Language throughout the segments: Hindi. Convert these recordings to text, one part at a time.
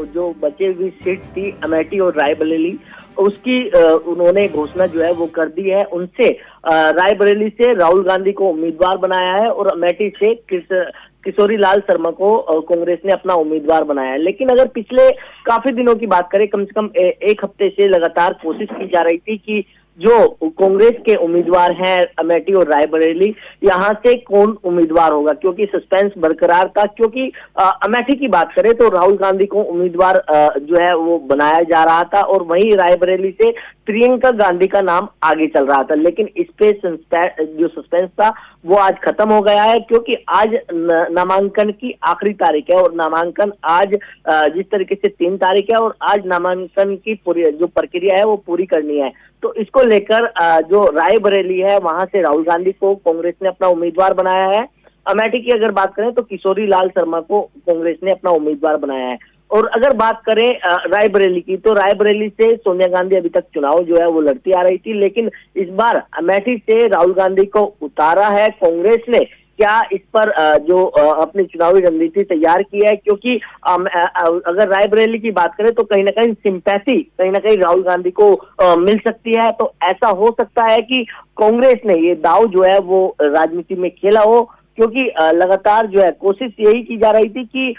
जो बची हुई सीट थी अमेठी और रायबरेली, उसकी उन्होंने घोषणा जो है वो कर दी है। उनसे रायबरेली से राहुल गांधी को उम्मीदवार बनाया है और अमेठी से किशोरी लाल शर्मा को कांग्रेस ने अपना उम्मीदवार बनाया है। लेकिन अगर पिछले काफी दिनों की बात करें, कम से कम एक हफ्ते से लगातार कोशिश की जा रही थी कि जो कांग्रेस के उम्मीदवार हैं अमेठी और रायबरेली, यहाँ से कौन उम्मीदवार होगा, क्योंकि सस्पेंस बरकरार था। क्योंकि अमेठी की बात करें तो राहुल गांधी को उम्मीदवार जो है वो बनाया जा रहा था और वहीं रायबरेली से प्रियंका गांधी का नाम आगे चल रहा था। लेकिन इस पे जो सस्पेंस था वो आज खत्म हो गया है, क्योंकि आज नामांकन की आखिरी तारीख है और नामांकन आज जिस तरीके से 3 तारीख है और आज नामांकन की पूरी जो प्रक्रिया है वो पूरी करनी है। तो इसको लेकर जो रायबरेली है वहां से राहुल गांधी को कांग्रेस ने अपना उम्मीदवार बनाया है। अमेठी की अगर बात करें तो किशोरी लाल शर्मा को कांग्रेस ने अपना उम्मीदवार बनाया है। और अगर बात करें रायबरेली की, तो रायबरेली से सोनिया गांधी अभी तक चुनाव जो है वो लड़ती आ रही थी, लेकिन इस बार अमेठी से राहुल गांधी को उतारा है कांग्रेस ने। क्या इस पर जो अपनी चुनावी रणनीति तैयार की है, क्योंकि अगर रायबरेली की बात करें तो कहीं ना कहीं सिंपैथी कहीं ना कहीं राहुल गांधी को मिल सकती है। तो ऐसा हो सकता है कि कांग्रेस ने ये दाव जो है वो राजनीति में खेला हो, क्योंकि लगातार जो है कोशिश यही की जा रही थी कि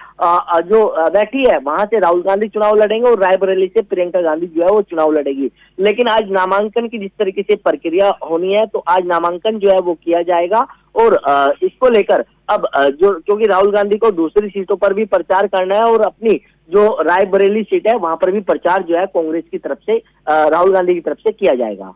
जो बैठी है वहां से राहुल गांधी चुनाव लड़ेंगे और रायबरेली से प्रियंका गांधी जो है वो चुनाव लड़ेगी। लेकिन आज नामांकन की जिस तरीके से प्रक्रिया होनी है, तो आज नामांकन जो है वो किया जाएगा और इसको लेकर अब जो क्योंकि राहुल गांधी को दूसरी सीटों पर भी प्रचार करना है और अपनी जो रायबरेली सीट है वहां पर भी प्रचार जो है कांग्रेस की तरफ से राहुल गांधी की तरफ से किया जाएगा।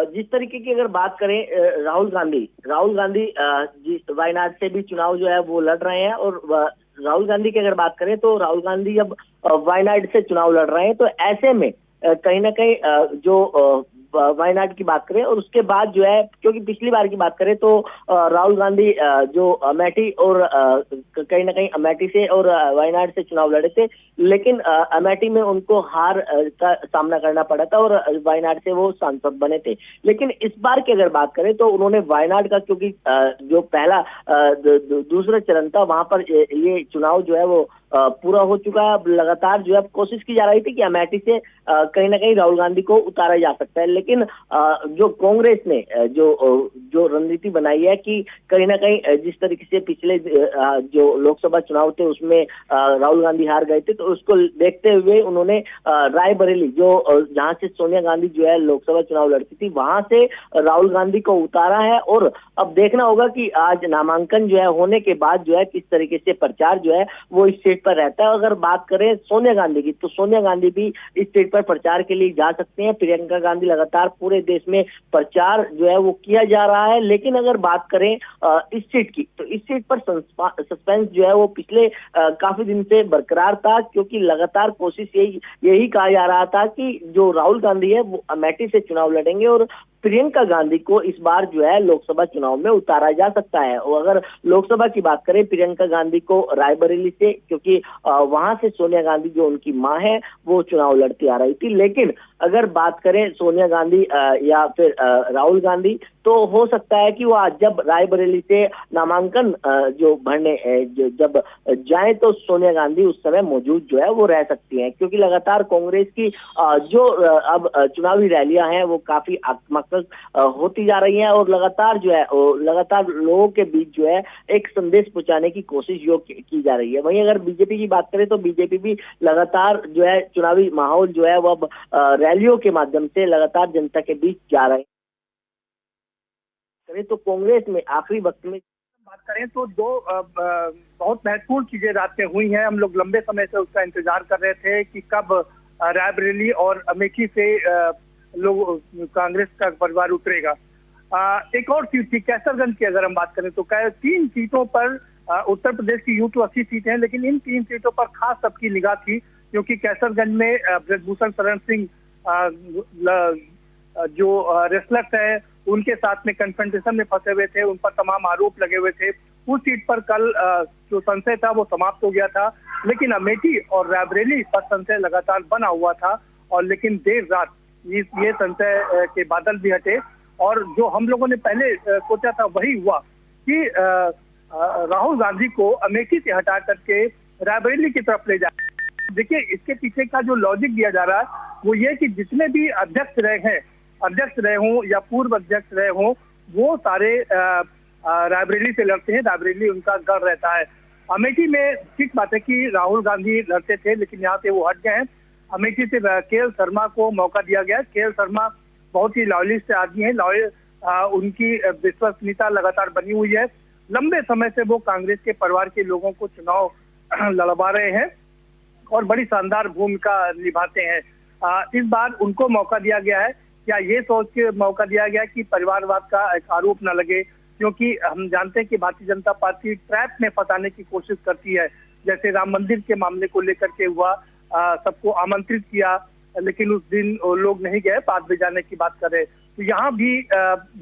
जिस तरीके की अगर बात करें राहुल गांधी वायनाड से भी चुनाव जो है वो लड़ रहे हैं और राहुल गांधी की अगर बात करें तो राहुल गांधी अब वायनाड से चुनाव लड़ रहे हैं। तो ऐसे में कहीं ना कहीं जो वायनाड की बात करें और उसके बाद जो है, क्योंकि पिछली बार की बात करें तो राहुल गांधी जो अमेठी और कहीं ना कहीं अमेठी से और वायनाड से चुनाव लड़े थे, लेकिन अमेठी में उनको हार का सामना करना पड़ा था और वायनाड से वो सांसद बने थे। लेकिन इस बार की अगर बात करें तो उन्होंने वायनाड का, क्योंकि जो पहला दूसरा चरण था वहां पर ये चुनाव जो है वो पूरा हो चुका है। अब लगातार जो है कोशिश की जा रही थी कि अमेठी से कहीं ना कहीं राहुल गांधी को उतारा जा सकता है, लेकिन जो कांग्रेस ने जो रणनीति बनाई है कि कहीं ना कहीं जिस तरीके से पिछले जो लोकसभा चुनाव थे उसमें राहुल गांधी हार गए थे, तो उसको देखते हुए उन्होंने रायबरेली जहां से सोनिया गांधी जो है लोकसभा चुनाव लड़ती थी वहां से राहुल गांधी को उतारा है। और अब देखना होगा कि आज नामांकन जो है होने के बाद जो है किस तरीके से प्रचार जो है वो इस सीट पर रहता है। अगर बात करें सोनिया गांधी की, तो सोनिया गांधी भी इस सीट पर प्रचार के लिए जा सकते हैं। प्रियंका गांधी लगातार पूरे देश में प्रचार जो है वो किया जा रहा है। लेकिन अगर बात करें इस सीट की, तो इस सीट पर सस्पेंस जो है वो पिछले काफी दिन से बरकरार था, क्योंकि लगातार कोशिश यही कहा जा रहा था कि जो राहुल गांधी है वो अमेठी से चुनाव लड़ेंगे और प्रियंका गांधी को इस बार जो है लोकसभा चुनाव में उतारा जा सकता है। और अगर लोकसभा की बात करें प्रियंका गांधी को रायबरेली से, क्योंकि वहां से सोनिया गांधी जो उनकी मां है वो चुनाव लड़ती आ रही थी। लेकिन अगर बात करें सोनिया गांधी या फिर राहुल गांधी, तो हो सकता है कि वो आज जब रायबरेली से नामांकन जो भरने जब जाए तो सोनिया गांधी उस समय मौजूद जो है वो रह सकती हैं, क्योंकि लगातार कांग्रेस की जो अब चुनावी रैलियां हैं वो काफी आक्रामक होती जा रही हैं और लगातार जो है लगातार लोगों के बीच जो है एक संदेश पहुंचाने की कोशिश जो की जा रही है। वहीं अगर बीजेपी की बात करें तो बीजेपी भी लगातार जो है चुनावी माहौल जो है वो अब रैलियों के माध्यम से लगातार जनता के बीच जा रहे हैं। तो कांग्रेस में आखिरी वक्त में बात करें तो दो बहुत महत्वपूर्ण चीजें रात में हुई हैं। हम लोग लंबे समय से उसका इंतजार कर रहे थे कि कब रायबरेली और अमेठी से लोग कांग्रेस का परिवार उतरेगा। एक और सीट थी कैसरगंज की, अगर हम बात करें तो 3 सीटों पर उत्तर प्रदेश की यूं तो 80 सीटें हैं, लेकिन इन 3 सीटों पर खास सबकी निगाह थी, क्योंकि कैसरगंज में ब्रजभूषण शरण सिंह जो रेसलर्स है उनके साथ में कन्फ्रंटेशन में फंसे हुए थे, उन पर तमाम आरोप लगे हुए थे। उस सीट पर कल जो संशय था वो समाप्त हो गया था, लेकिन अमेठी और रायबरेली पर संशय लगातार बना हुआ था। और लेकिन देर रात ये संशय के बादल भी हटे और जो हम लोगों ने पहले सोचा था वही हुआ कि राहुल गांधी को अमेठी से हटा करके रायबरेली की तरफ ले जाए। देखिए, इसके पीछे का जो लॉजिक दिया जा रहा है वो ये कि जितने भी अध्यक्ष रहे हों या पूर्व अध्यक्ष रहे हों, वो सारे रायबरेली से लड़ते हैं, रायबरेली उनका गढ़ रहता है। अमेठी में ठीक बात है कि राहुल गांधी लड़ते थे, लेकिन यहाँ से वो हट गए हैं। अमेठी से के.एल. शर्मा को मौका दिया गया। के.एल. शर्मा बहुत ही लॉयलिस्ट आदमी है, उनकी विश्वसनीयता लगातार बनी हुई है। लंबे समय से वो कांग्रेस के परिवार के लोगों को चुनाव लड़वा रहे हैं और बड़ी शानदार भूमिका निभाते हैं। इस बार उनको मौका दिया गया है। क्या ये सोच के मौका दिया गया कि परिवारवाद का एक आरोप न लगे, क्योंकि हम जानते हैं कि भारतीय जनता पार्टी ट्रैप में फंसाने की कोशिश करती है। जैसे राम मंदिर के मामले को लेकर के हुआ, सबको आमंत्रित किया लेकिन उस दिन लोग नहीं गए, बाद में जाने की बात कर रहे। तो यहाँ भी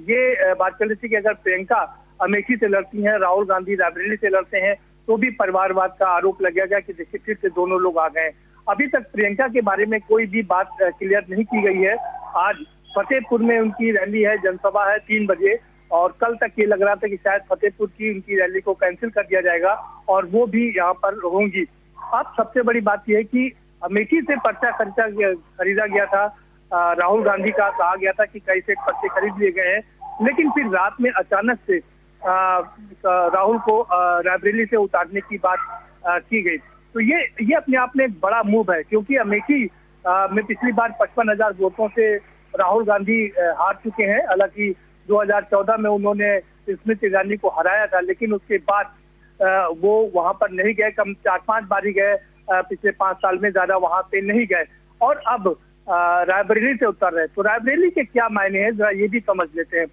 ये बात चल रही थी कि अगर प्रियंका अमेठी से लड़ती हैं, राहुल गांधी रायबरेली से लड़ते हैं, तो भी परिवारवाद का आरोप लगाया गया कि देखिए फिर से दोनों लोग आ गए। अभी तक प्रियंका के बारे में कोई भी बात क्लियर नहीं की गई है। आज फतेहपुर में उनकी रैली है, जनसभा है 3 बजे, और कल तक ये लग रहा था कि शायद फतेहपुर की उनकी रैली को कैंसिल कर दिया जाएगा और वो भी यहाँ पर होंगी। अब सबसे बड़ी बात यह है कि अमेठी से पर्चा खरीदा गया था, राहुल गांधी का कहा गया था कि कई सेट पर्चे खरीद लिए गए हैं, लेकिन फिर रात में अचानक से राहुल को रायबरेली से उतारने की बात की गई। तो ये अपने आप में एक बड़ा मूव है, क्योंकि अमेठी में पिछली बार 55,000 वोटों से राहुल गांधी हार चुके हैं। हालांकि 2014 में उन्होंने स्मृति ईरानी को हराया था, लेकिन उसके बाद वो वहां पर नहीं गए, कम 4-5 बार ही गए, पिछले 5 साल में ज्यादा वहां पे नहीं गए। और अब रायबरेली से उतर रहे, तो रायबरेली के क्या मायने हैं जरा ये भी समझ लेते हैं।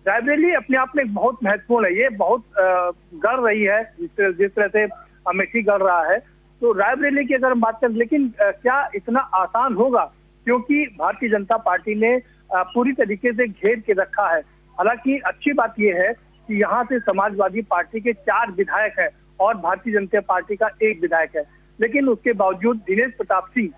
रायबरेली अपने आप में बहुत महत्वपूर्ण है, ये बहुत गढ़ रही है जिस तरह से अमेठी गढ़ रहा है। तो रायबरेली की अगर हम बात करें, लेकिन क्या इतना आसान होगा, क्योंकि भारतीय जनता पार्टी ने पूरी तरीके से घेर के रखा है। हालांकि अच्छी बात यह है कि यहाँ से समाजवादी पार्टी के 4 विधायक हैं और भारतीय जनता पार्टी का 1 विधायक है, लेकिन उसके बावजूद दिनेश प्रताप सिंह,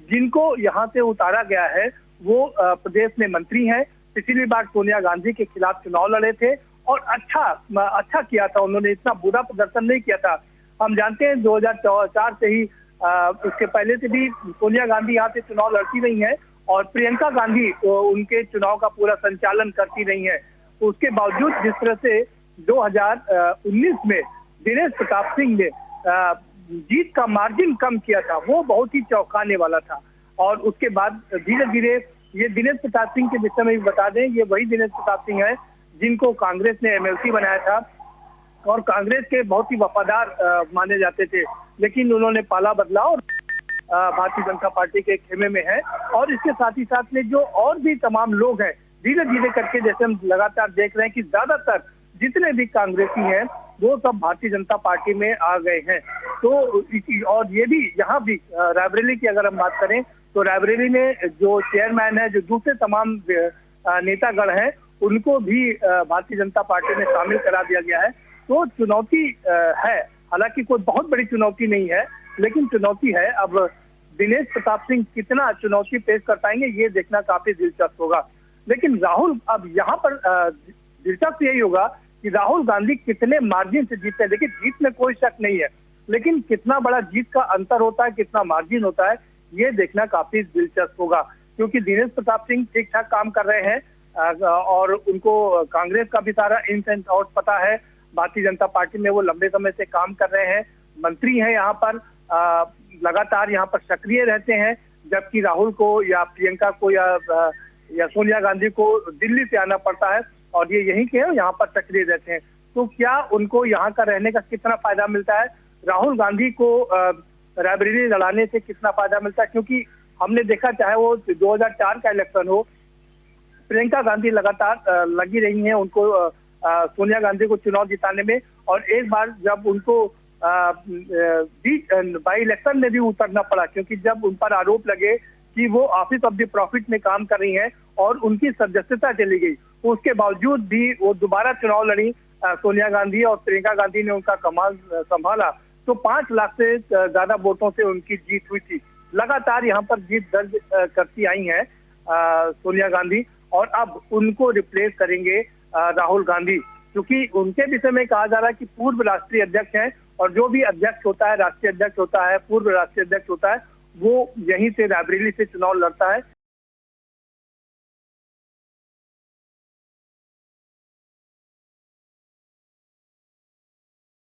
जिनको यहाँ से उतारा गया है, वो प्रदेश में मंत्री हैं। पिछली बार सोनिया गांधी के खिलाफ चुनाव लड़े थे और अच्छा किया था, उन्होंने इतना बुरा प्रदर्शन नहीं किया था। हम जानते हैं 2004 से ही, उसके पहले से भी सोनिया गांधी यहाँ से चुनाव लड़ती रही हैं और प्रियंका गांधी उनके चुनाव का पूरा संचालन करती रही हैं। उसके बावजूद जिस तरह से 2019 में दिनेश प्रताप सिंह ने जीत का मार्जिन कम किया था, वो बहुत ही चौंकाने वाला था। और उसके बाद धीरे धीरे ये दिनेश प्रताप सिंह के विषय में भी बता दें, ये वही दिनेश प्रताप सिंह है जिनको कांग्रेस ने एमएलसी बनाया था और कांग्रेस के बहुत ही वफादार माने जाते थे, लेकिन उन्होंने पाला बदला और भारतीय जनता पार्टी के खेमे में है। और इसके साथ ही साथ में जो और भी तमाम लोग हैं, धीरे धीरे करके जैसे हम लगातार देख रहे हैं कि ज्यादातर जितने भी कांग्रेसी हैं वो सब भारतीय जनता पार्टी में आ गए हैं। तो और ये भी यहाँ भी रायबरेली की अगर हम बात करें तो रायबरेली में जो चेयरमैन है, जो दूसरे तमाम नेतागण हैं, उनको भी भारतीय जनता पार्टी में शामिल करा दिया गया है। तो चुनौती है, हालांकि कोई बहुत बड़ी चुनौती नहीं है, लेकिन चुनौती है। अब दिनेश प्रताप सिंह कितना चुनौती पेश कर पाएंगे ये देखना काफी दिलचस्प होगा। लेकिन राहुल, अब यहाँ पर दिलचस्प यही होगा कि राहुल गांधी कितने मार्जिन से जीतते हैं। देखिए, जीत में कोई शक नहीं है, लेकिन कितना बड़ा जीत का अंतर होता है, कितना मार्जिन होता है, ये देखना काफी दिलचस्प होगा। क्योंकि दिनेश प्रताप सिंह ठीक ठाक काम कर रहे हैं और उनको कांग्रेस का भी सारा इन्स एंड आउट्स पता है। भारतीय जनता पार्टी में वो लंबे समय से काम कर रहे हैं, मंत्री हैं यहाँ पर, लगातार यहाँ पर सक्रिय रहते हैं। जबकि राहुल को या प्रियंका को या सोनिया गांधी को दिल्ली से आना पड़ता है और ये यहीं के हैं, यहाँ पर सक्रिय रहते हैं। तो क्या उनको यहाँ का रहने का कितना फायदा मिलता है, राहुल गांधी को रायबरेली लड़ाने से कितना फायदा मिलता है। क्योंकि हमने देखा, चाहे वो 2004 का इलेक्शन हो, प्रियंका गांधी लगातार लगी रही हैं उनको सोनिया गांधी को चुनाव जिताने में, और एक बार जब उनको बाई इलेक्शन में भी उतरना पड़ा, क्योंकि जब उन पर आरोप लगे कि वो ऑफिस ऑफ द प्रॉफिट में काम कर रही हैं और उनकी सदस्यता चली गई, तो उसके बावजूद भी वो दोबारा चुनाव लड़ी सोनिया गांधी, और प्रियंका गांधी ने उनका कमाल संभाला, तो 5 लाख से ज्यादा वोटों से उनकी जीत हुई थी। लगातार यहाँ पर जीत दर्ज करती आई हैं सोनिया गांधी, और अब उनको रिप्लेस करेंगे राहुल गांधी, क्योंकि उनके विषय में कहा जा रहा है कि पूर्व राष्ट्रीय अध्यक्ष हैं, और जो भी अध्यक्ष होता है, राष्ट्रीय अध्यक्ष होता है, पूर्व राष्ट्रीय अध्यक्ष होता है, वो यहीं से रायबरेली से चुनाव लड़ता है।